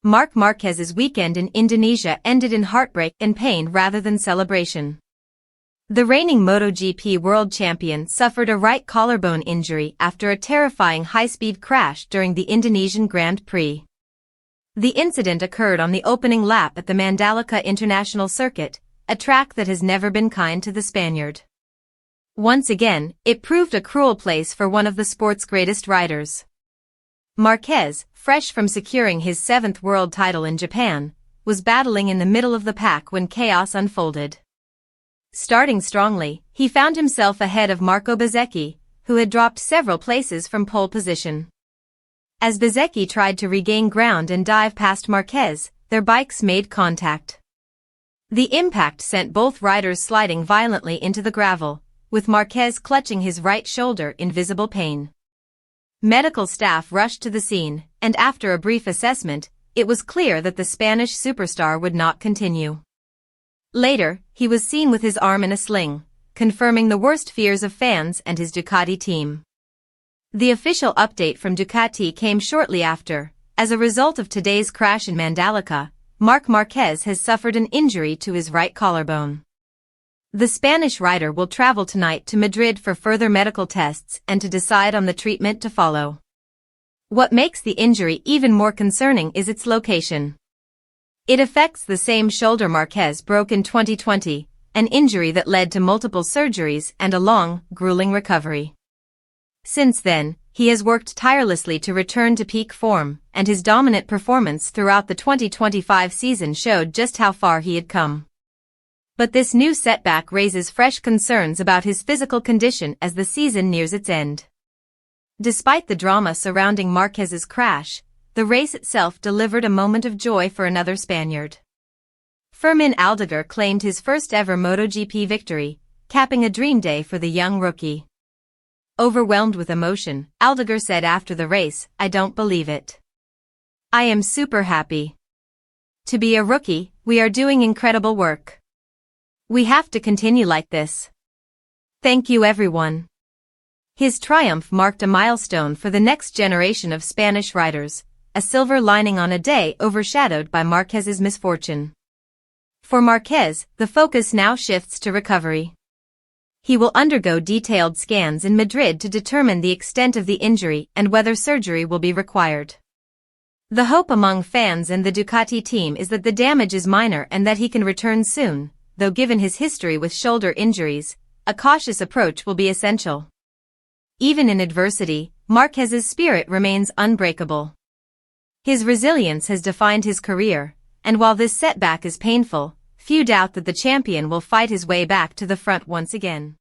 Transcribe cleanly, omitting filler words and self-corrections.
Marc Márquez's weekend in Indonesia ended in heartbreak and pain rather than celebration. The reigning MotoGP world champion suffered a right collarbone injury after a terrifying high-speed crash during the Indonesian Grand Prix. The incident occurred on the opening lap at the Mandalika International Circuit, a track that has never been kind to the Spaniard. Once again, it proved a cruel place for one of the sport's greatest riders. Márquez, fresh from securing his 7th world title in Japan, was battling in the middle of the pack when chaos unfolded. Starting strongly, he found himself ahead of Marco Bezzecchi, who had dropped several places from pole position. As Bezzecchi tried to regain ground and dive past Márquez, their bikes made contact. The impact sent both riders sliding violently into the gravel, with Márquez clutching his right shoulder in visible pain. Medical staff rushed to the scene, and after a brief assessment, it was clear that the Spanish superstar would not continue. Later, he was seen with his arm in a sling, confirming the worst fears of fans and his Ducati team. The official update from Ducati came shortly after. As a result of today's crash in Mandalika, Marc Márquez has suffered an injury to his right collarbone. The Spanish rider will travel tonight to Madrid for further medical tests and to decide on the treatment to follow. What makes the injury even more concerning is its location. It affects the same shoulder Márquez broke in 2020, an injury that led to multiple surgeries and a long, grueling recovery. Since then, he has worked tirelessly to return to peak form, and his dominant performance throughout the 2025 season showed just how far he had come. But this new setback raises fresh concerns about his physical condition as the season nears its end. Despite the drama surrounding Márquez's crash, the race itself delivered a moment of joy for another Spaniard. Fermin Aldeguer claimed his first-ever MotoGP victory, capping a dream day for the young rookie. Overwhelmed with emotion, Aldeguer said after the race, "I don't believe it. I am super happy. To be a rookie, we are doing incredible work. We have to continue like this. Thank you everyone." His triumph marked a milestone for the next generation of Spanish riders, a silver lining on a day overshadowed by Márquez's misfortune. For Márquez, the focus now shifts to recovery. He will undergo detailed scans in Madrid to determine the extent of the injury and whether surgery will be required. The hope among fans and the Ducati team is that the damage is minor and that he can return soon, though given his history with shoulder injuries, a cautious approach will be essential. Even in adversity, Márquez's spirit remains unbreakable. His resilience has defined his career, and while this setback is painful, few doubt that the champion will fight his way back to the front once again.